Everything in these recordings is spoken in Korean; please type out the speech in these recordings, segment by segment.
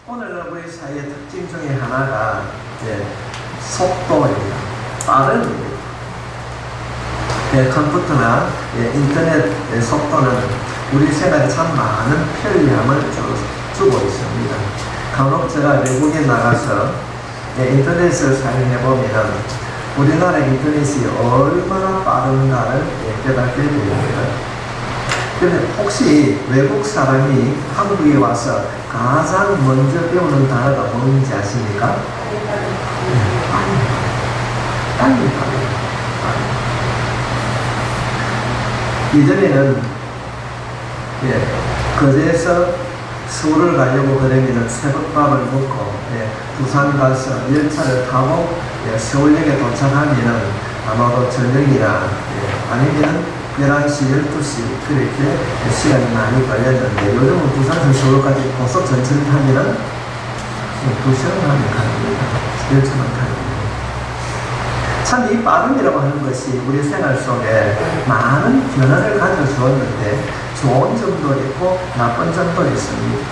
오늘은 우리 사회의 특징 중에 하나가 속도입니다. 빠른 컴퓨터나 인터넷 속도는 우리 생활에 참 많은 편리함을 주고 있습니다. 간혹 제가 외국에 나가서 인터넷을 사용해 보면 우리나라 인터넷이 얼마나 빠른가를 깨닫게 됩니다. 그런데 혹시 외국 사람이 한국에 와서 가장 먼저 배우는 단어가 뭔지 아십니까? 빨리. 이전에는 거제에서 서울을 가려고 그러면 새벽밥을 먹고 부산 가서 열차를 타고 서울역에 도착하면 아마도 저녁이나 아니면 11시, 12시 그렇게 시간이 많이 걸렸는데 요즘은 부산에서 서울까지 고속 전철을 타면 2시간 하면 갑니다. 열차만 타면. 참 이 빠름이라고 하는 것이 우리 생활 속에 많은 변화를 가져주었는데 좋은 점도 있고 나쁜 점도 있습니다.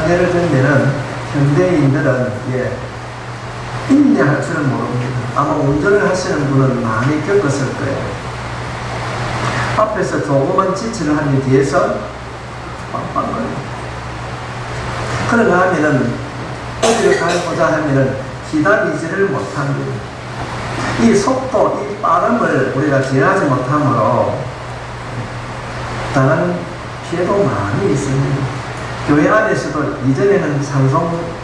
예를 들면 현대인들은 인내할 줄은 모릅니다. 아마 운전을 하시는 분은 많이 겪었을 거예요. 앞에서 조그만 지체를 하니 뒤에서 빵빵거려요. 그러가 하면은 어디를 가보자 하면은 기다리지를 못합니다. 이 속도, 이 빠름을 우리가 지나지 못함으로 다른 피해도 많이 있습니다. 교회 안에서도 이전에는 찬송,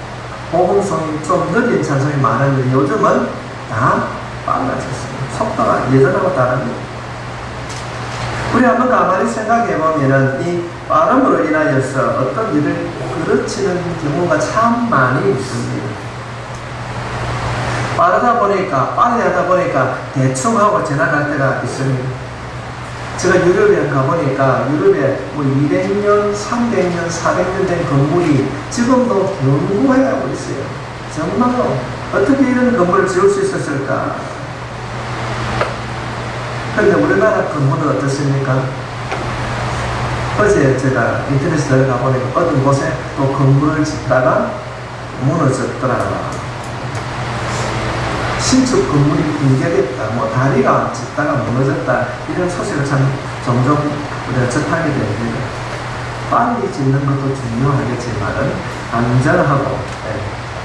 복음성이 좀 느린 찬송이 많았는데 요즘은 다 빨라졌습니다. 속도가 예전하고 다릅니다. 우리 한번 가만히 생각해 보면은 이 빠름으로 인하여서 어떤 일을 그르치는 경우가 참 많이 있습니다. 빠르다 보니까, 빨리 하다 보니까 대충 하고 지나갈 때가 있습니다. 제가 유럽에 가보니까 유럽에 200년, 300년, 400년 된 건물이 지금도 견고해가고 있어요. 정말로 어떻게 이런 건물을 지을 수 있었을까? 그런데 우리나라 건물은 어떻습니까? 어제 제가 인터넷에 들어가 보니까 어떤 곳에 또 건물을 짓다가 무너졌더라. 신축 건물이 붕괴됐다, 다리가 짓다가 무너졌다, 이런 소식을 참 종종 우리가 접하게 됩니다. 빨리 짓는 것도 중요하겠지만 안전하고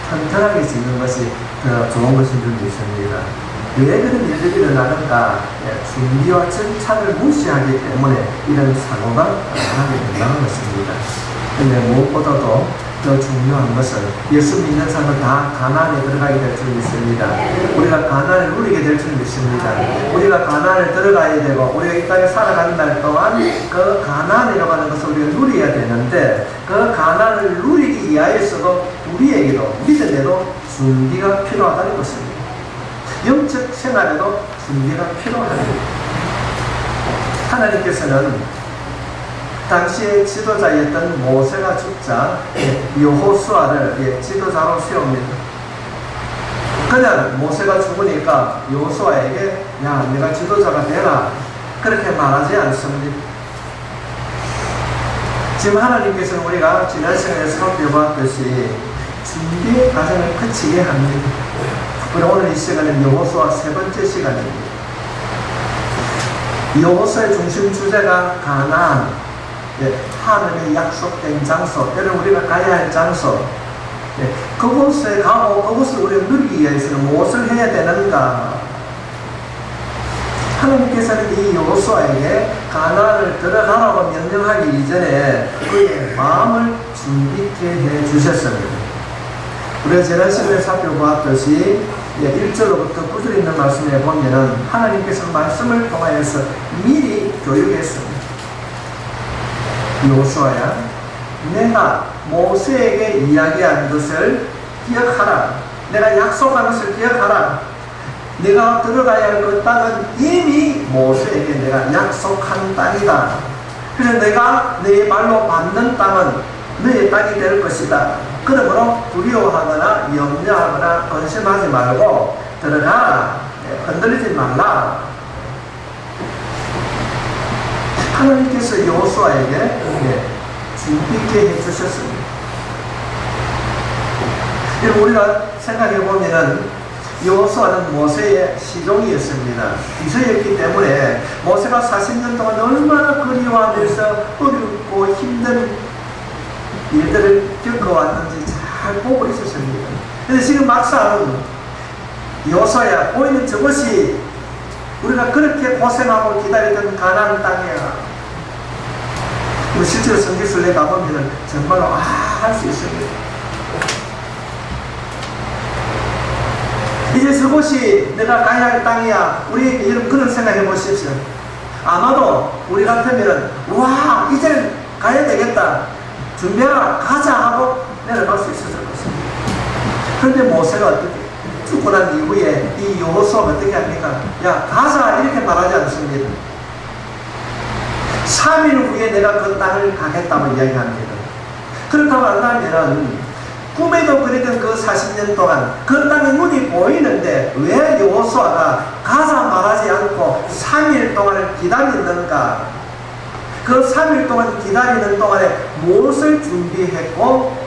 튼튼하게 짓는 것이 더 좋은 것인 줄 믿습니다. 왜 그런 일들이 일어나는가? 준비와 절차를 무시하기 때문에 이런 사고가 나게 된다는 것입니다. 그런데 무엇보다도 더 중요한 것은 예수 믿는 사람은 다 가나안에 들어가게 될 줄 믿습니다. 우리가 가나안을 누리게 될 줄 믿습니다. 우리가 가나안을 들어가야 되고 우리가 이 땅에 살아가는 날 동안 그 가나안이라고 하는 것을 우리가 누려야 되는데 그 가나안을 누리기 위하여서도 우리에게도 믿음에도 준비가 필요하다는 것입니다. 영적 생활에도 준비가 필요합니다. 하나님께서는 당시의 지도자였던 모세가 죽자 여호수아를 지도자로 세웁니다. 그냥 모세가 죽으니까 여호수아에게 야, 네가 지도자가 되라 그렇게 말하지 않습니다. 지금 하나님께서는 우리가 지난 시간에 살펴봤듯이 준비의 과정을 거치게 합니다. 우리 오늘 이 시간은 여호수아 세 번째 시간입니다. 여호수아의 중심 주제가 가나안, 하나님의 약속된 장소, 때로 우리가 가야 할 장소, 그곳에 가고 그곳을 우리가 누리기 위해서는 무엇을 해야 되는가? 하나님께서는 이 여호수아에게 가나안을 들어가라고 명령하기 이전에 그의 마음을 준비케 해 주셨습니다. 우리가 지난 시간에 살펴보았듯이 1절로부터 9절 있는 말씀에 보면은 하나님께서 말씀을 통하여서 미리 교육했습니다. 여호수아야, 내가 모세에게 이야기한 것을 기억하라. 내가 약속한 것을 기억하라. 내가 들어가야 할 그 땅은 이미 모세에게 내가 약속한 땅이다. 그래서 내가 내 말로 받는 땅은 너의 땅이 될 것이다. 그러므로 두려워하거나 염려하거나 근심하지 말고 들어가라. 흔들리지 말라. 하나님께서. 하나님께서 여호수아에게 준비케 해주셨습니다. 그리고 우리가 생각해 보면은 여호수아는 모세의 시종이었습니다. 비서였기 때문에 모세가 40년 동안 얼마나 그리워하면서 어렵고 힘든 일들을 겪어왔는지 잘 보고 있었습니다. 그런데 지금 막상 여호수아야, 보이는 저것이 우리가 그렇게 고생하고 기다리던 가나안 땅이야. 실제로 성지순례 가보면 정말로 할 수 있습니다. 이제 저곳이 내가 가야 할 땅이야. 우리 여러분 그런 생각해 보십시오. 아마도 우리 같으면 와 이제는 가야 되겠다. 준비하라 가자 하고 내려갈 수 있었을 것입니다. 그런데 모세가 어떻게 죽고 난 이후에 이 여호수아가 어떻게 합니까? 야 가자 이렇게 말하지 않습니다. 3일 후에 내가 그 땅을 가겠다고 이야기합니다. 그렇다고 한다면 꿈에도 그랬던 그 40년 동안 그 땅에 눈이 보이는데 왜 여호수아가 가자 말하지 않고 3일 동안을 기다렸는가? 그 3일 동안 기다리는 동안에 무엇을 준비했고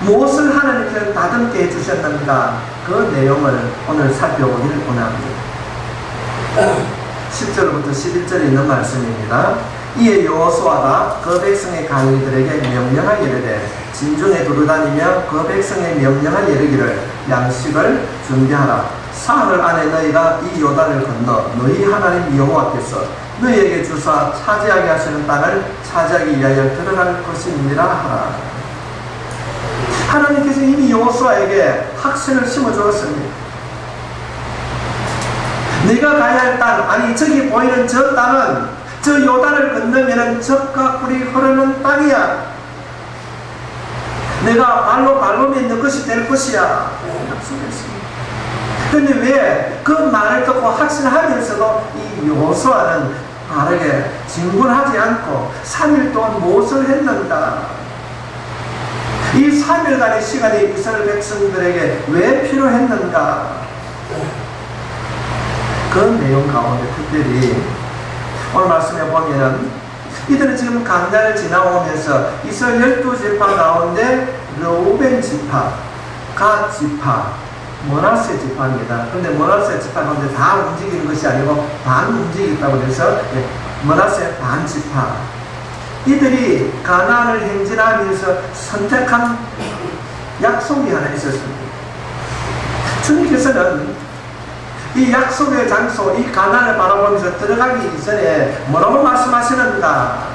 무엇을 하나님께서 다듬게 해주셨는가? 그 내용을 오늘 살펴보기를 원합니다. 10절부터 11절에 있는 말씀입니다. 이에 여호수아가 그 백성의 관리들에게 명령하여 이르되 진중에 두루다니며 그 백성의 명령하여 이르기를 양식을 준비하라. 사흘 안에 너희가 이 요단을 건너 너희 하나님 여호와께서 너희에게 주사 차지하게 하시는 땅을 차지하기 위하여 들어갈 것이니라 하라. 하나님께서 이미 여호수아에게 확신을 심어주었습니다. 네가 가야 할 땅, 아니 저기 보이는 저 땅은 저 요단을 건너면은 젖과 꿀이 흐르는 땅이야. 내가 발로 밟으면 너 것이 될 것이야. 약속했습니다. 그런데 왜 그 말을 듣고 확신하면서도 이 여호수아는 바르게 진군하지 않고 3일 동안 무엇을 했는가? 이 3일간의 시간이 이스라엘 백성들에게 왜 필요했는가? 그 내용 가운데 특별히 오늘 말씀에 보면은 이들은 지금 강단을 지나오면서 이스라엘 12지파 가운데 르우벤 지파, 갓 지파, 므낫세 지파입니다. 그런데 므낫세 지파 가운데 다 움직이는 것이 아니고 반 움직였다고 해서 므낫세 반 지파, 이들이 가나안을 행진하면서 선택한 약속이 하나 있었습니다. 주님께서는 이 약속의 장소, 이 가나안을 바라보면서 들어가기 이전에 뭐라고 말씀하시는가?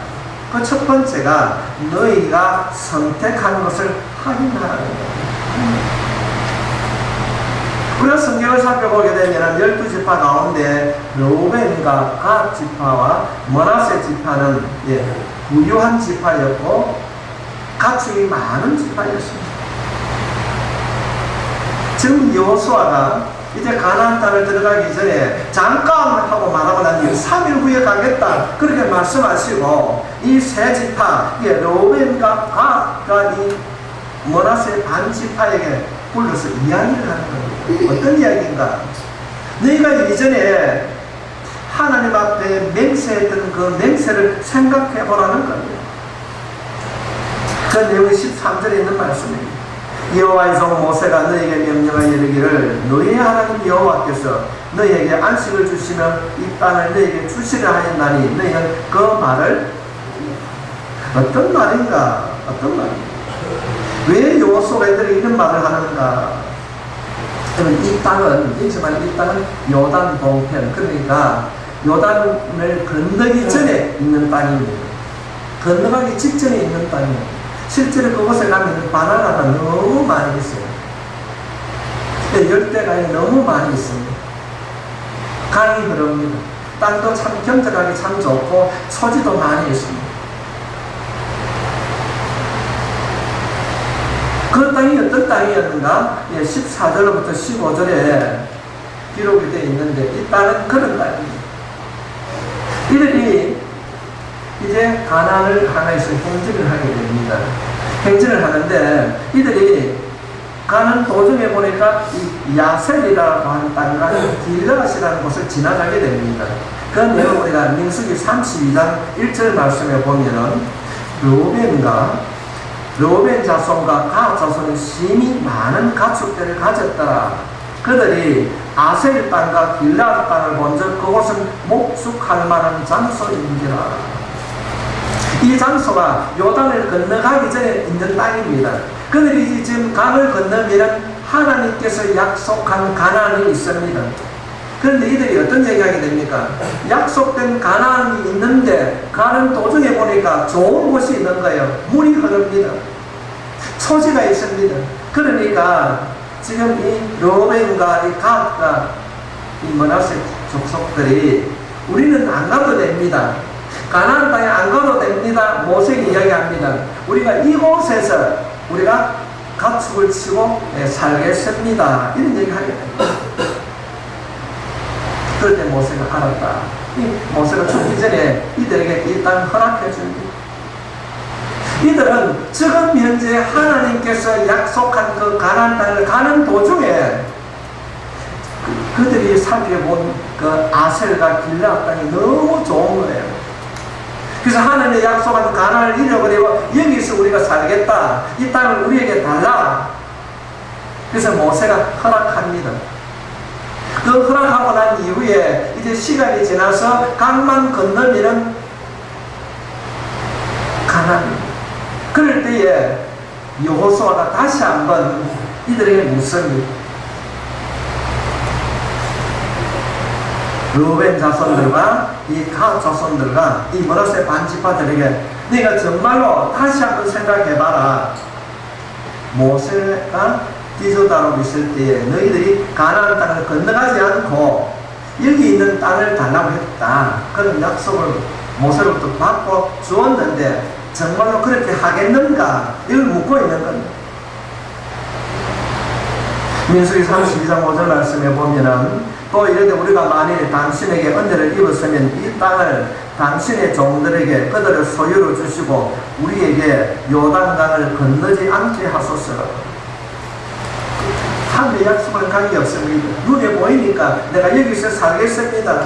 그 첫 번째가 너희가 선택한 것을 확인하라는 거예요. 우리가 성경을 살펴보게 되면 12지파 가운데 르우벤과 갓 지파와 므낫세 지파는 부유한 지파였고 가축이 많은 지파였습니다. 지금 여호수아가 이제 가나안 땅을 들어가기 전에 잠깐 하고 말하고 난 뒤에 3일 후에 가겠다 그렇게 말씀하시고 이 세 지파, 르우벤과 갓과 이 므낫세 반 지파에게 불러서 이야기를 하는 겁니다. 어떤 이야기인가? 너희가 이전에 하나님 앞에 맹세했던 그 맹세를 생각해 보라는 겁니다. 그 내용이 13절에 있는 말씀입니다. 여호와의 종 모세가 너희에게 명령하여 이르기를 너희의 하나님 여호와께서 너희에게 안식을 주시며 이 땅을 너희에게 주시려 하였나니 너희는 그 말을 어떤 말인가? 어떤 말인가? 왜 여호수아가 이들에게 이런 말을 하는가? 그러면 이 땅은 이 땅은 요단 동편, 그러니까 요단을 건너기 전에 있는 땅입니다. 건너가기 직전에 있는 땅입니다. 실제로 그곳에 가면 바나나가 너무 많이 있어요. 열대강이 너무 많이 있습니다. 강이 흐릅니다. 땅도 참 경작하기 참 좋고 소지도 많이 있습니다. 그 땅이 어떤 땅이었는가? 14절부터 15절에 기록이 되어 있는데 이 땅은 그런 땅입니다. 이들이 이제 가나안을 향해서 행진을 하게 됩니다. 행진을 하는데 이들이 가는 도중에 보니까 이 야셀이라고 하는 땅과 길르앗이라는 곳을 지나가게 됩니다. 그 내용을 우리가 민수기 32장 1절 말씀에 보면은 르우벤과 르우벤 자손과 갓 자손은 심히 많은 가축들을 가졌더라. 그들이 아셀 땅과 길라앗 땅을 먼저 그곳은 목축할 만한 장소인지라. 이 장소가 요단을 건너가기 전에 있는 땅입니다. 그들이 지금 강을 건너면 하나님께서 약속한 가나안이 있습니다. 그런데 이들이 어떤 얘기하게 됩니까? 약속된 가나안이 있는데 가는 도중에 보니까 좋은 곳이 있는 거예요. 물이 흐릅니다. 초지가 있습니다. 그러니까 지금 이 르우벤과 이 갓과 이 므낫세 족속들이 우리는 안 가도 됩니다. 가나안 땅에 안 가도 됩니다. 모세가 이야기합니다. 우리가 이곳에서 우리가 가축을 치고 살겠습니다. 이런 얘기를 하게 됩니다. 그럴 때 모세가 알았다. 이 모세가 죽기 전에 이들에게 이 땅 허락해 줍니다. 이들은 지금 현재 하나님께서 약속한 그 가나안 땅을 가는 도중에 그들이 살펴본 그 아셀과 길라앗 땅이 너무 좋은 거예요. 그래서 하나님의 약속한 가나안을 잃어버리고 여기서 우리가 살겠다. 이 땅을 우리에게 달라. 그래서 모세가 허락합니다. 그 허락하고 난 이후에 이제 시간이 지나서 강만 건너면은 가나안입니다. 그럴 때에 여호수아가 다시 한번 이들에게 묻습니다. 르우벤 자손들과 이 갓 자손들과 이 므낫세 반지파들에게 네가 정말로 다시 한번 생각해봐라. 모세가 디도다로 있을 때에 너희들이 가나안 땅을 건너가지 않고 여기 있는 땅을 달라고 했다. 그런 약속을 모세로부터 받고 주었는데 정말로 그렇게 하겠는가? 이걸 묻고 있는 겁니다. 민수기 32장 5절 말씀에 보면은 또 이르되 우리가 만일 당신에게 은혜를 입었으면 이 땅을 당신의 종들에게 그들을 소유로 주시고 우리에게 요단강을 건너지 않게 하소서. 하늘의 약속은 관계없습니다. 눈에 보이니까 내가 여기서 살겠습니다.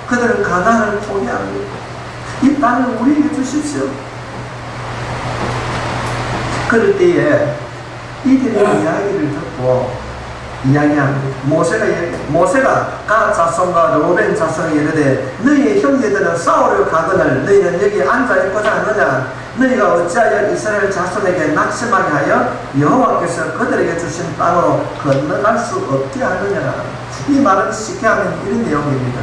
그들은 가나안을 포기합니다. 이 땅을 우리에게 주십시오. 그럴 때에 이들의 이야기를 듣고 이야기합니다. 모세가 갓 자손과 르우벤 자손이 이르되 너희의 형제들은 싸우러 가거늘 너희는 여기 앉아있고자 하느냐? 너희가 어찌하여 이스라엘 자손에게 낙심하게 하여 여호와께서 그들에게 주신 땅으로 건너갈 수 없게 하느냐? 이 말은 쉽게 하면 이런 내용입니다.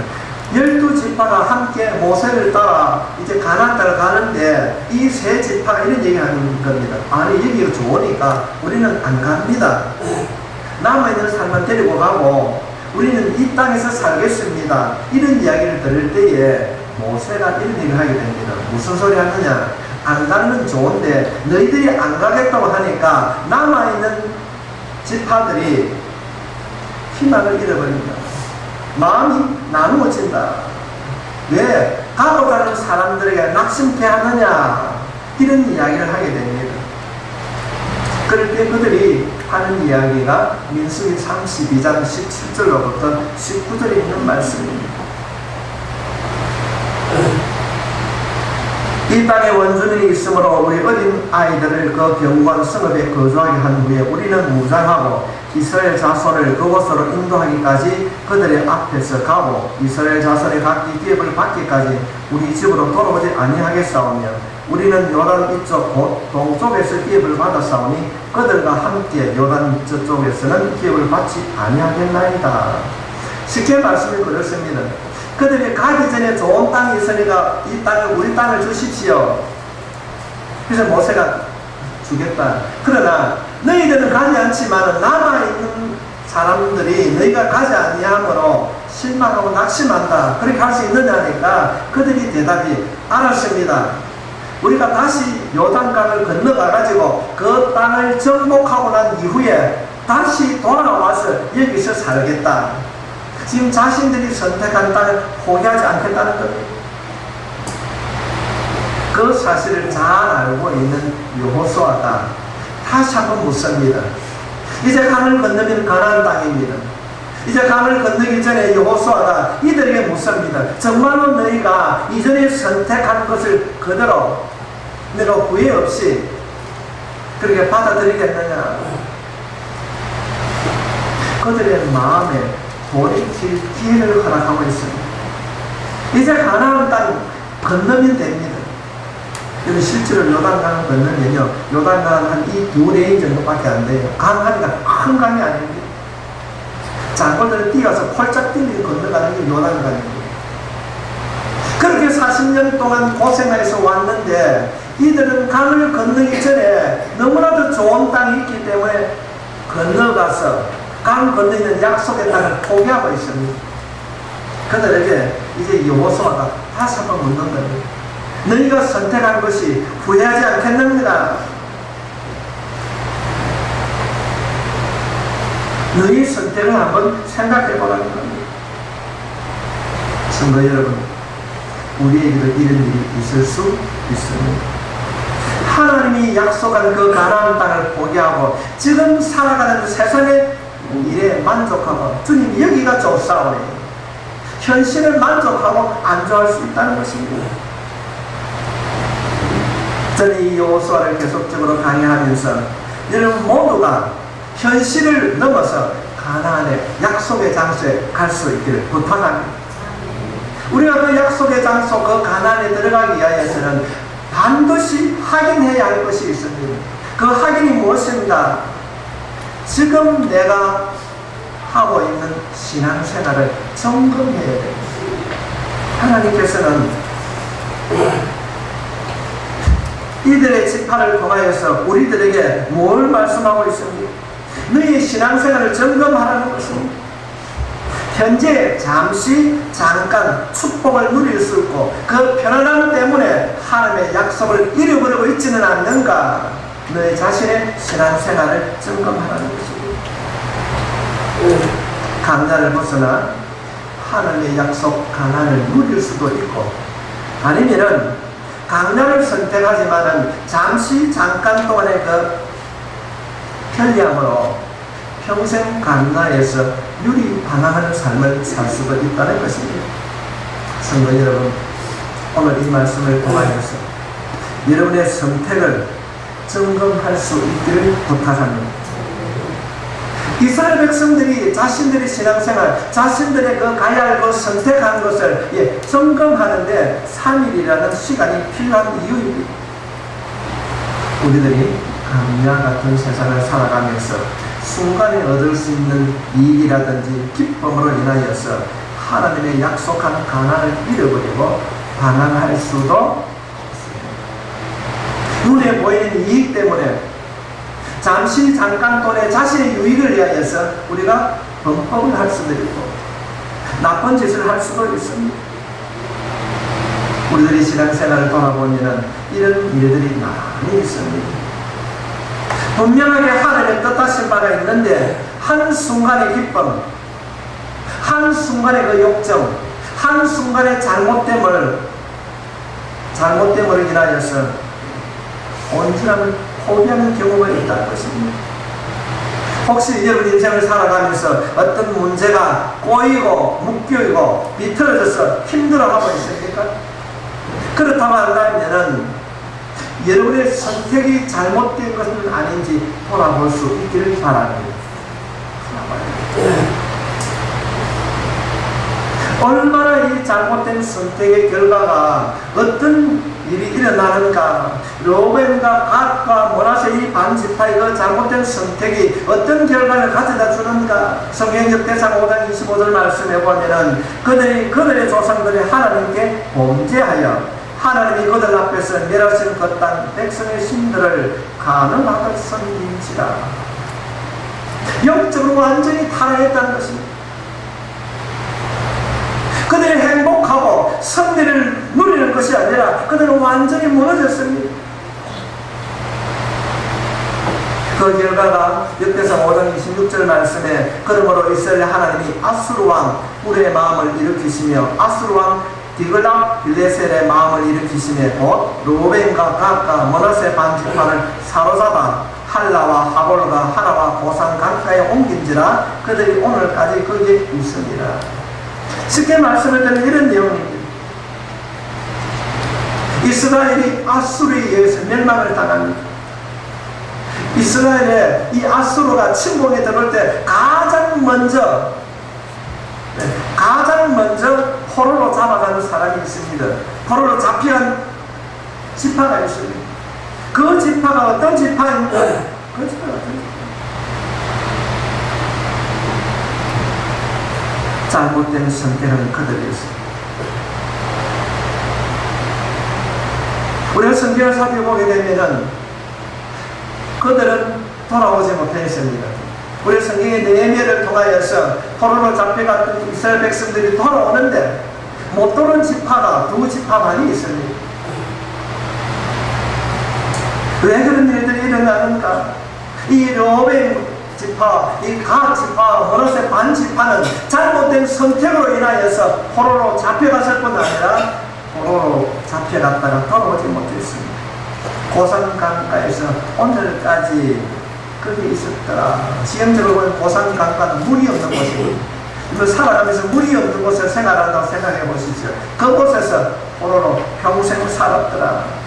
12지파가 함께 모세를 따라 이제 가나안 땅을 가는데 이 세 지파가 이런 얘기하는 겁니다. 아니 여기가 좋으니까 우리는 안 갑니다. 남아있는 사람만 데리고 가고 우리는 이 땅에서 살겠습니다. 이런 이야기를 들을 때에 모세가 이런 얘기를 하게 됩니다. 무슨 소리 하느냐? 안 가는 건 좋은데 너희들이 안 가겠다고 하니까 남아있는 지파들이 희망을 잃어버립니다. 마음이 나누어진다. 왜? 가고자 하는 사람들에게 낙심케 하느냐? 이런 이야기를 하게 됩니다. 그럴 때 그들이 하는 이야기가 민수기 32장 17절로부터 19절에 있는 말씀입니다. 이 땅에 원주민이 있으므로 우리 어린 아이들을 그 견고한 성읍에 거주하게 한 후에 우리는 무장하고 이스라엘 자손을 그곳으로 인도하기까지 그들의 앞에서 가고 이스라엘 자손의 각기 기업을 받기까지 우리 집으로 돌아오지 아니하겠사오며 우리는 요단 이쪽 곧 동쪽에서 기업을 받았사오니 그들과 함께 요단 저쪽에서는 기업을 받지 아니하겠나이다. 쉽게 말씀을 그렇습니다. 그들이 가기 전에 좋은 땅이 있으니까 이 땅을 우리 땅을 주십시오. 그래서 모세가 주겠다. 그러나 너희들은 가지 않지만 남아있는 사람들이 너희가 가지 아니하므로 실망하고 낙심한다. 그렇게 할 수 있느냐니까 그들이 대답이 알았습니다. 우리가 다시 요단강을 건너가가지고 그 땅을 정복하고 난 이후에 다시 돌아와서 여기서 살겠다. 지금 자신들이 선택한 땅을 포기하지 않겠다는 겁니다. 그 사실을 잘 알고 있는 여호수아가 다시 한번 묻습니다. 이제 강을 건너면 가나안 땅입니다. 이제 강을 건너기 전에 여호수아가 이들에게 묻습니다. 정말로 너희가 이전에 선택한 것을 그대로 내가 후회 없이 그렇게 받아들이겠느냐? 그들의 마음에 돌이킬 기회를 허락하고 있습니다. 이제 가나안 땅 건너면 됩니다. 근데 실제로 요단강을 건너면요, 요단강은 한 이 두 레인 정도밖에 안 돼요. 강 하니까 큰 강이 아닙니다. 장골들은 뛰어서 폴짝 뛰면서 건너가는 게 요단강입니다. 그렇게 40년 동안 고생해서 왔는데 이들은 강을 건너기 전에 너무나도 좋은 땅이 있기 때문에 건너가서 강 건너는 약속의 땅을 포기하고 있습니다. 그들에게 이제 여호수아가 다시 한번 묻는 겁니다. 너희가 선택한 것이 후회하지 않겠느냐? 너희 선택을 한번 생각해 보라는 겁니다. 성도 여러분, 우리에게도 이런 일이 있을 수 있습니다. 하나님이 약속한 그 가나안 땅을 포기하고 지금 살아가는 세상의 일에 만족하고 주님 여기가 좋사오니 현실을 만족하고 안주할 수 있다는 것입니다. 저는 이 여호수아를 계속적으로 강의하면서 여러분 모두가 현실을 넘어서 가나안의 약속의 장소에 갈 수 있기를 부탁합니다. 우리가 그 약속의 장소, 그 가나안에 들어가기 위하여서는 반드시 확인해야 할 것이 있습니다. 그 확인이 무엇인가? 지금 내가 하고 있는 신앙생활을 점검해야 됩니다. 하나님께서는 이들의 지파를 통하여서 우리들에게 뭘 말씀하고 있습니까? 너희 신앙생활을 점검하라는 것입니다. 현재 잠시 잠깐 축복을 누릴 수 있고 그 편안함 때문에 하나님의 약속을 잃어버리고 있지는 않는가? 너희 자신의 신앙생활을 점검하라는 것입니다. 강단을 벗어나 하나님의 약속 가나안을 누릴 수도 있고 아니면은 강단을 선택하지만은 잠시 잠깐 동안의 그 편리함으로 평생 강나에서 유리방황하는 삶을 살 수도 있다는 것입니다. 성도 여러분, 오늘 이 말씀을 통하여서 여러분의 선택을 점검할 수 있기를 부탁합니다. 이스라엘 백성들이 자신들의 신앙생활, 자신들의 그 가야 할 것, 선택한 것을 점검하는데 3일이라는 시간이 필요한 이유입니다. 우리들이 강야 같은 세상을 살아가면서 순간에 얻을 수 있는 이익이라든지 기쁨으로 인하여서 하나님의 약속한 가나안을 잃어버리고 방황할 수도 없습니다. 눈에 보이는 이익 때문에 잠시 잠깐 돈에 자신의 유익을 위하여서 우리가 범법을 할 수도 있고 나쁜 짓을 할 수도 있습니다. 우리들이 신앙생활을 돌아보면 이런 일들이 많이 있습니다. 분명하게 하나님의 뜻하신 바가 있는데 한순간의 기쁨, 한순간의 그 욕정, 한순간의 잘못됨을 인하여서 온전함을 포기하는 경우가 있다는 것입니다. 혹시 여러분 인생을 살아가면서 어떤 문제가 꼬이고 묶여있고 비틀어져서 힘들어하고 있습니까? 그렇다고 한다면 여러분의 선택이 잘못된 것은 아닌지 돌아볼 수 있기를 바랍니다. 얼마나 이 잘못된 선택의 결과가 어떤 일이 일어나는가, 로벤과 갓과 모나세 이 반지파의 그 잘못된 선택이 어떤 결과를 가져다 주는가. 성경 역대상 5장 25절 말씀해 보면은 그들의 조상들이 하나님께 범죄하여 하나님이 그들 앞에서 멸하신 그 땅 백성의 신들을 가늠하듯 섬긴지라. 영적으로 완전히 타락했다는 것입니다. 그들이 행복하고 승리를 누리는 것이 아니라 그들은 완전히 무너졌습니다. 그 결과가 역대상 5장 26절 말씀에 그러므로 이스라엘 하나님이 아수르 왕 꿀의 마음을 일으키시며 아수르 왕 디글락 빌레셀의 마음을 일으키시며 곧 로벤과 갓과 머나세 반지파를 사로잡아 할라와 하볼과 하라와 고산 강가에 옮긴지라 그들이 오늘까지 거기에 있습니다. 쉽게 말씀을 드리면 이런 내용입니다. 이스라엘이 아수르에 의해서 멸망을 당합니다. 이스라엘에 이 아수르가 침공에 들어올 때 가장 먼저 포로로 잡아가는 사람이 있습니다. 포로로 잡혀간 지파가 있습니다. 그 지파가 어떤 지파인가? 그 지파가 어떤 지파? 잘못된 선택을 그들이 했습니다. 우리가 성경을 살펴보게 되면은 그들은 돌아오지 못했습니다. 우리 성경의 느헤미야를 통하여서 포로로 잡혀갔던 이스라엘 백성들이 돌아오는데 못 돌아온 지파가 두 지파만이 있습니다. 왜 그런 일들이 일어나는가? 이 르우벤 지파, 이 갓 지파, 머너세 반 지파는 잘못된 선택으로 인하여서 포로로 잡혀갔을 뿐 아니라 포로로 잡혀갔다가 돌아오지 못했습니다. 고산강가에서 오늘까지 거기 있었더라. 지형적으로 보면 고산강가는 물이 없는 곳입니다. 살아가면서 물이 없는 곳에 생활한다고 생각해 보시죠. 그곳에서 포로로 평생 살았더라.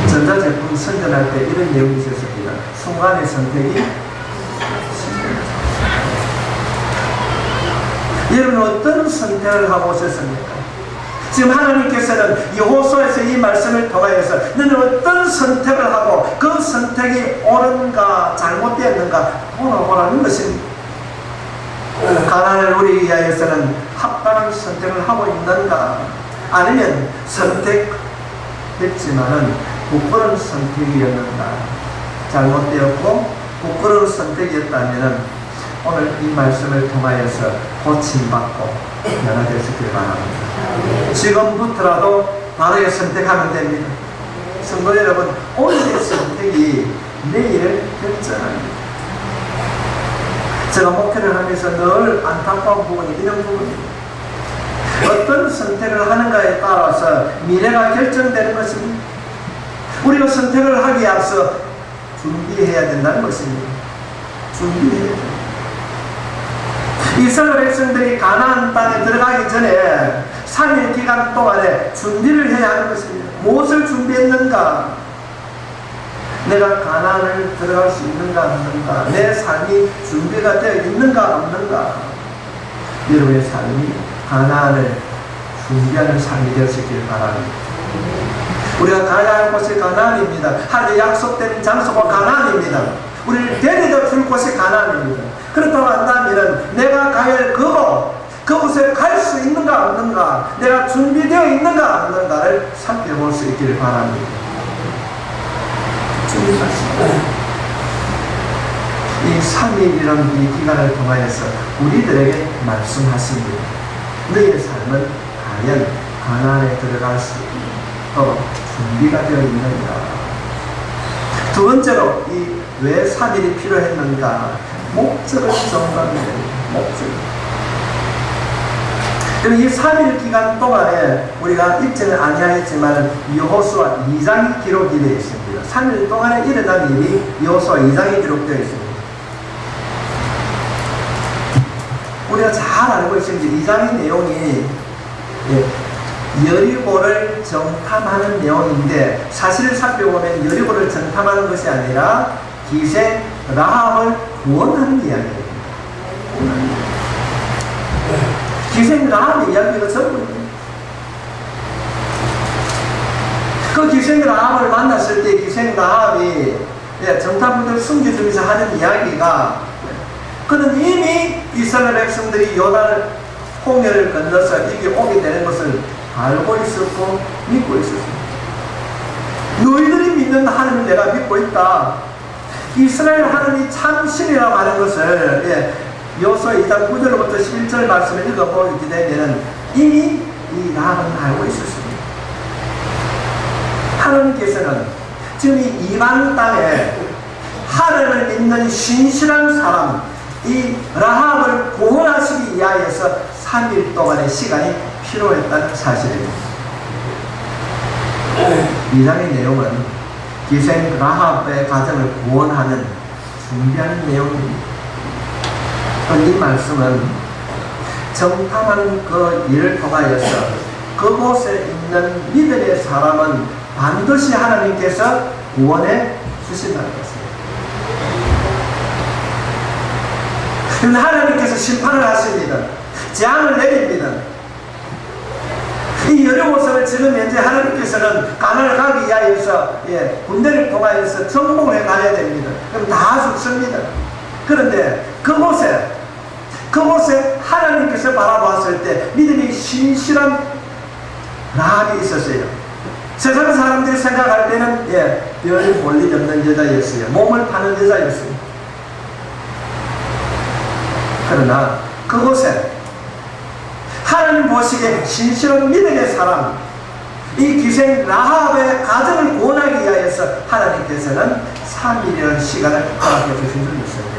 전자제품 선전할 때 이런 내용이 있었습니다. 순간의 선택이 여러분 어떤 선택을 하고 오셨습니까? 지금 하나님께서는 여호수아에서 이 말씀을 통하여서 너는 어떤 선택을 하고 그 선택이 옳은가 잘못되었는가 보라는 것입니다. 가나안을 우리 위하여서는 합당한 선택을 하고 있는가, 아니면 선택했지만은 부끄러운 선택이었는가, 잘못되었고 부끄러운 선택이었다면 오늘 이 말씀을 통하여서 고침받고 변화되시길 바랍니다. 지금부터라도 바르게 선택하면 됩니다. 성도 여러분, 오늘의 선택이 내일을 결정합니다. 제가 목회를 하면서 늘 안타까운 부분이 이런 부분입니다. 어떤 선택을 하는가에 따라서 미래가 결정되는 것입니다. 우리가 선택을 하기에 앞서 준비해야 된다는 것입니다. 준비해야 됩니다. 이스라엘 백성들이 가나안 땅에 들어가기 전에 3일 기간 동안에 준비를 해야 하는 것입니다. 무엇을 준비했는가? 내가 가나안을 들어갈 수 있는가 없는가? 내 삶이 준비가 되어 있는가 없는가? 여러분의 삶이 가나안을 준비하는 삶이 되시길 바랍니다. 우리가 가야 할 곳이 가나안입니다. 하나님의 약속된 장소가 가나안입니다. 우리를 데려다 줄 곳이 가나안입니다. 그렇다고 한다면 내가 가야 할 그곳에 갈 수 있는가 없는가, 내가 준비되어 있는가 없는가를 살펴볼 수 있기를 바랍니다. 준비하십시오. 이 3일이라는 이 기간을 통하여서 우리들에게 말씀하십니다. 너의 삶은 과연 가나안에 들어갈 수 있도록 준비가 되어 있는가. 두 번째로 이 왜 3일이 필요했는가? 목적을 점검해야 됩니다. 목적. 이 3일 기간 동안에 우리가 읽지는 아니하였지만 여호수아 2장이 기록이 되어 있습니다. 3일 동안에 일어난 일이 여호수아 2장에 기록되어 있습니다. 우리가 잘 알고 있습니다. 2장의 내용이 여리고를 정탐하는 내용인데, 사실을 살펴보면 여리고를 정탐하는 것이 아니라 기생 라합을 구원하는 이야기입니다. 기생 라합의 이야기가 전부입니다. 그 기생 라합을 만났을 때 기생 라합이 정탐꾼들 숨겨주면서 하는 이야기가, 그는 이미 이스라엘 백성들이 요단 홍해를 건너서 여기 오게 되는 것을 알고 있었고 믿고 있었습니다. 너희들이 믿는 하나님을 내가 믿고 있다. 이스라엘 하나님이 참 신이라고 하는 것을 여호수아 2장 9절부터 11절 말씀을 읽어보게 되면 이미 이 라합은 알고 있었습니다. 하나님께서는 지금 이 이방 땅에 하나님을 믿는 신실한 사람, 이 라합을 구원하시기 위하여서 3일 동안의 시간이 필요했다는 사실입니다. 2장의 내용은 기생 라합의 가정을 구원하는 준비하는 내용입니다. 이 말씀은 정탐하는 그 일을 통하여서 그곳에 있는 믿음의 사람은 반드시 하나님께서 구원해 주신다는 것입니다. 그런데 하나님께서 심판을 하십니다. 재앙을 내립니다. 이 여리고성을 지금 현재 하나님께서는 가나안을 가기 위하여서 군대를 통하여서 정복을 해 가야 됩니다. 그럼 다 죽습니다. 그런데 그곳에 하나님께서 바라보았을 때 믿음이 신실한 라합이 있었어요. 세상 사람들이 생각할 때는 별 볼일 없는 여자였어요. 몸을 파는 여자였어요. 그러나 그곳에 하나님 보시기에 신실한 믿음의 사람, 이 기생 라합의 가정을 구원하기 위하여서 하나님께서는 3일이라는 시간을 허락해 주신 줄 믿습니다.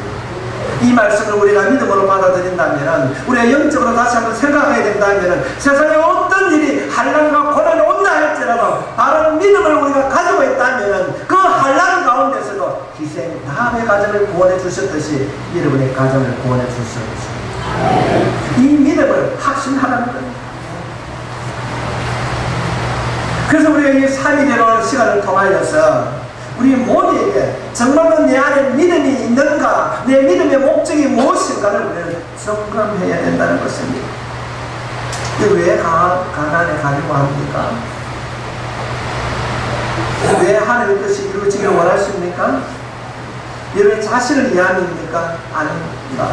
이 말씀을 우리가 믿음으로 받아들인다면, 우리가 영적으로 다시 한번 생각하게 된다면, 세상에 어떤 일이 환난과 고난이 온다 할지라도 바른 믿음을 우리가 가지고 있다면 그 환난 가운데서도 기생 라합의 가정을 구원해 주셨듯이 여러분의 가정을 구원해 주셨습니다. 이 믿음을 확신하라는 겁니다. 그래서 우리가 이 3일이라는 시간을 통하여서 우리 모두에게 정말로 내 안에 믿음이 있는가, 내 믿음의 목적이 무엇인가를 우리는 점검해야 된다는 것입니다. 왜 가나안에 가려고 합니까? 왜 하나님의 뜻이 이루어지기를 원하십니까? 여러분 자신을 위함입니까? 아닙니다.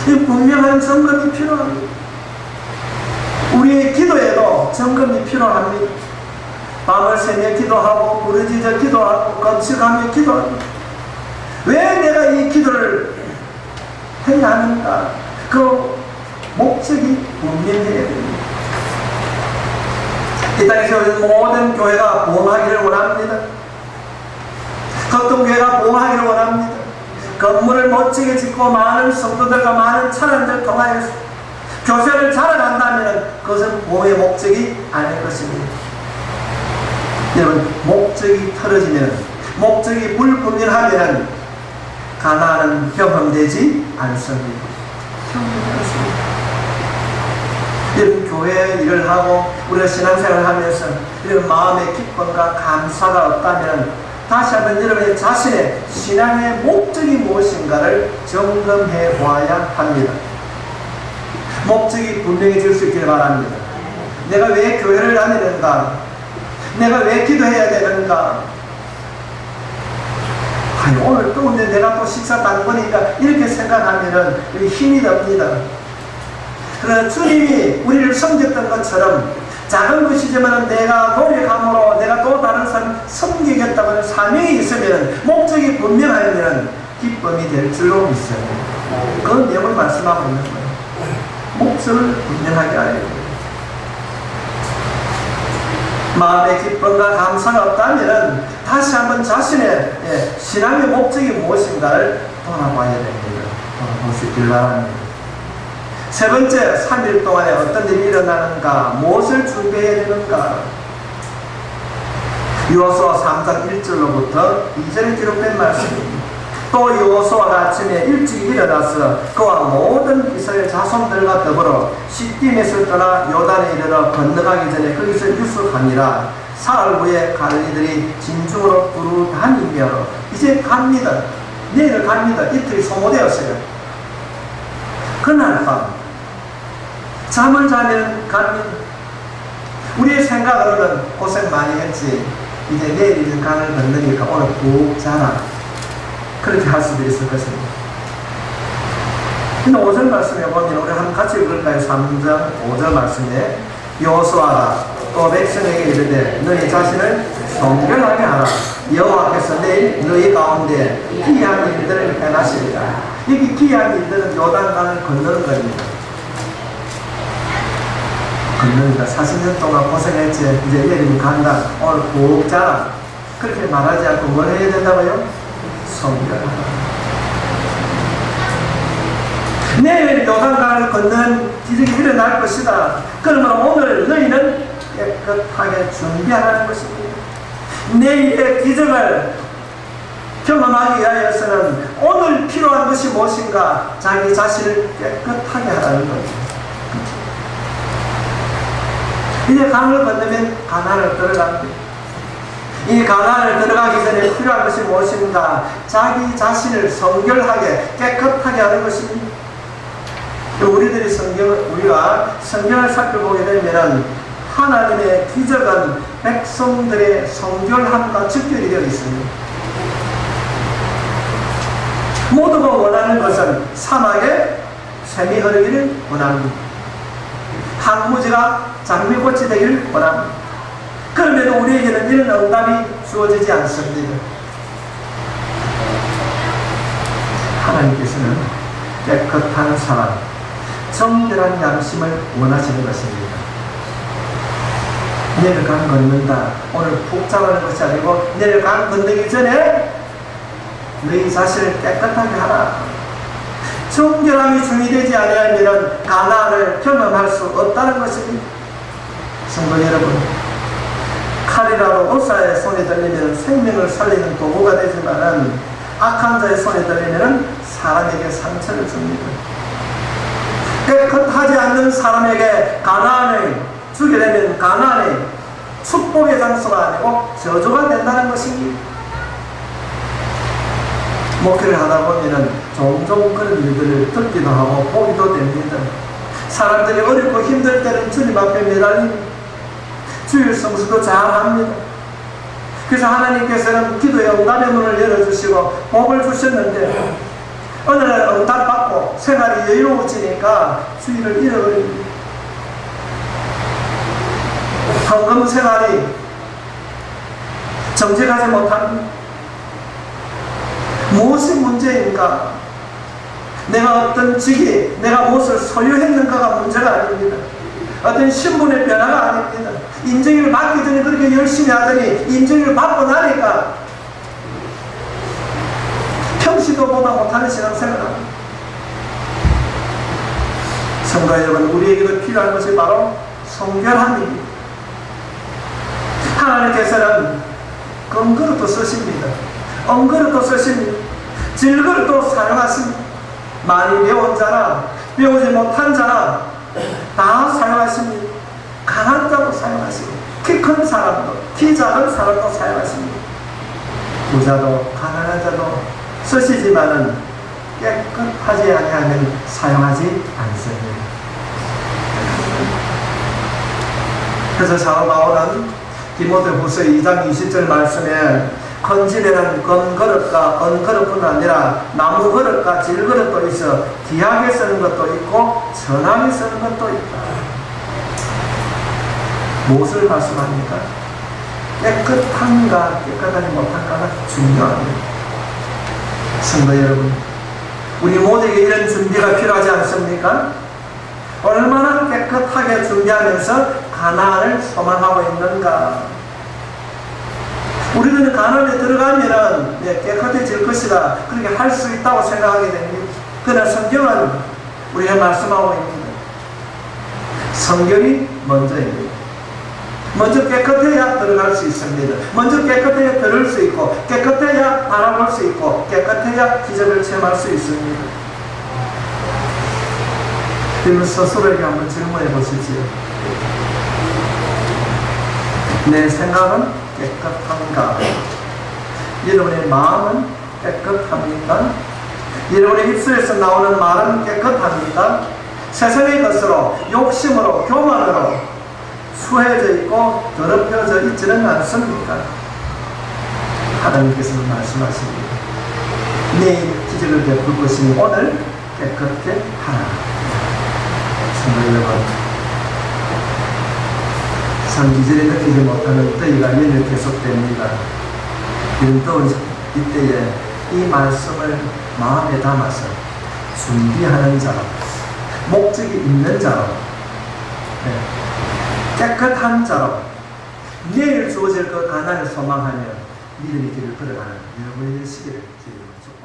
이 분명한 점검이 필요합니다. 우리의 기도에도 점검이 필요합니다. 밤을 새며 기도하고 부르짖어 기도하고 검식하며 기도합니다. 왜 내가 이 기도를 해야 하는가? 그 목적이 분명해야 됩니다. 이 땅에서 모든 교회가 부흥하기를 원합니다. 어떤 교회가 부흥하기를 원합니다. 건물을 멋지게 짓고 많은 성도들과 많은 찬양들 통하여서 교회를 자라간다면 그것은 부흥의 목적이 아닐 것입니다. 여러분, 목적이 틀어지면, 목적이 불분명하면 가나안은 경험되지 않습니다. 경험되지 않습니다. 여러분, 교회 일을 하고 우리가 신앙생활을 하면서 이런 마음의 기쁨과 감사가 없다면 다시 한번 여러분의 자신의 신앙의 목적이 무엇인가를 점검해 보아야 합니다. 목적이 분명해질 수 있기를 바랍니다. 내가 왜 교회를 다니는가? 내가 왜 기도해야 되는가? 아니, 오늘 또 근데 내가 또 식사 당번이니까 이렇게 생각하면은 힘이 듭니다. 그러나 주님이 우리를 섬겼던 것처럼 작은 것이지만 내가 노력함으로 내가 또 다른 사람 섬기겠다는 사명이 있으면, 목적이 분명하면 기쁨이 될 줄로 믿습니다. 그 내용을 말씀하고 있는 거예요. 목적을 분명하게 하여야 됩니다. 마음의 기쁨과 감사가 없다면 다시 한번 자신의 신앙의 목적이 무엇인가를 돌아봐야 됩니다. 돌아볼 수 있길 바랍니다. 세 번째, 3일 동안에 어떤 일이 일어나는가, 무엇을 준비해야 되는가. 여호수아 3장 1절로부터 2절에 기록된 말씀입니다. 또 여호수아가 아침에 일찍 일어나서 그와 모든 이스라엘 자손들과 더불어 시딤에서 떠나 요단에 이르러 건너가기 전에 거기서 유숙하니라. 사흘 후에 갈리들이 진중으로 두루 다니며, 이제 갑니다. 내일 갑니다. 이틀이 소모되었어요. 그날 밤 잠을 자면 갑니다. 우리의 생각으로는 고생 많이 했지, 이제 내일 강을 건너니까 오늘 푹 자라, 그렇게 할 수도 있을 것입니다. 근데 5절 말씀에 보면 우리 한번 같이 읽을까요? 3장 5절 말씀에 여호수아가 또 백성에게 이르되 너희 자신을 성결하게 하라. 여호와께서 내일 너희 가운데 기이한 일들을 행하시리라. 여기 기이한 일들은 요단강을 건너는 겁니다. 건너니까 40년 동안 고생했지, 이제 내일은 간다, 오늘 푹 자라, 그렇게 말하지 않고 뭘 해야 된다고요? 성결하라. 내일 요단강을 건너는 기적이 일어날 것이다. 그러면 오늘 너희는 깨끗하게 준비하라는 것입니다. 내일의 기적을 경험하기 위하여서는 오늘 필요한 것이 무엇인가, 자기 자신을 깨끗하게 하라는 겁니다. 이제 강을 건너면 가나안을 들어갑니다. 이 가나안을 들어가기 전에 필요한 것이 무엇입니까? 자기 자신을 성결하게 깨끗하게 하는 것입니다. 우리가 성경을 살펴보게 되면 하나님의 기적은 백성들의 성결함과 직결이 되어 있습니다. 모두가 원하는 것은 사막에 샘이 흐르기를 원합니다. 항무지가 장미꽃이 되기를 원합니다. 그럼에도 우리에게는 이런 응답이 주어지지 않습니다. 하나님께서는 깨끗한 사람, 정결한 양심을 원하시는 것입니다. 내일 강 건넌다. 오늘 푹 잡아는 것이 아니고 내일 강 건너기 전에 너희 자신을 깨끗하게 하라. 정결함이 중이되지 않으면 가나안을 경험할 수 없다는 것입니다. 성도 여러분, 칼이라도 의사의 손에 들리면 생명을 살리는 도구가 되지만 악한 자의 손에 들리면 사람에게 상처를 줍니다. 깨끗하지 않는 사람에게 가나안을 주게 되면 가나안이 축복의 장소가 아니고 저주가 된다는 것입니다. 목회를 하다 보면 종종 그런 일들을 듣기도 하고 보기도 됩니다. 사람들이 어렵고 힘들 때는 주님 앞에 매달립니다. 주일 성수도 잘합니다. 그래서 하나님께서는 기도의 응답의 문을 열어주시고 복을 주셨는데 어느 날 응답받고 생활이 여유로워지니까 주일을 잃어버립니다. 헌금 생활이 정직하지 못합니다. 무엇이 문제인가? 내가 어떤 직위, 내가 무엇을 소유했는가가 문제가 아닙니다. 어떤 신분의 변화가 아닙니다. 인정을 받기 전에 그렇게 열심히 하더니 인정을 받고 나니까 평시도 보다 못하는 신앙생활을 합니다. 성도 여러분, 우리에게도 필요한 것이 바로 성결함입니다. 하나님께서는 금그릇도 쓰십니다. 은그릇도 쓰십니다. 질그릇도 사용하십니다. 많이 배운 자나 배우지 못한 자나 다 사용하십니다. 강한 자도 사용하시고 키 큰 사람도 키 작은 사람도 사용하십니다. 부자도 가난한 자도 쓰시지만은 깨끗하지 아니하면 사용하지 않습니다. 그래서 사도 바울은 디모데후서 2장 20절 말씀에 큰 집에는 금그릇과 은그릇뿐 아니라 나무그릇과 질그릇도 있어 귀하게 쓰는 것도 있고 천하게 쓰는 것도 있다. 무엇을 말씀합니까? 깨끗한가 깨끗하지 못한가가 중요합니다. 성도 여러분, 우리 모두에게 이런 준비가 필요하지 않습니까? 얼마나 깨끗하게 준비하면서 가나안을 소망하고 있는가? 우리는 가나안에 들어가면은 깨끗해질 것이다, 그렇게 할 수 있다고 생각하게 됩니다. 그러나 성경은 우리가 말씀하고 있습니다. 성결이 먼저입니다. 먼저 깨끗해야 들어갈 수 있습니다. 먼저 깨끗해야 들을 수 있고, 깨끗해야 바라볼 수 있고, 깨끗해야 기적을 체험할 수 있습니다. 여러분 스스로에게 한번 질문해 보십시오. 내 생각은 깨끗한가? 여러분의 마음은 깨끗합니까? 여러분의 입술에서 나오는 말은 깨끗합니까? 세상의 것으로, 욕심으로, 교만으로 수해져 있고 더럽혀져 있지는 않습니까? 하나님께서는 말씀하십니다. 네 기적을 베풀 것이니 오늘 깨끗게 하라. 성도 여러분, 산기절에 느끼지 못하는 더위가 연일 계속됩니다. 이런 더운 이때에 이 말씀을 마음에 담아서 준비하는 자로, 목적이 있는 자로, 깨끗한 자로 내일 주어질 그 가난을 소망하며 믿음의 길을 걸어가는 여러분의 시기를 기대합니다.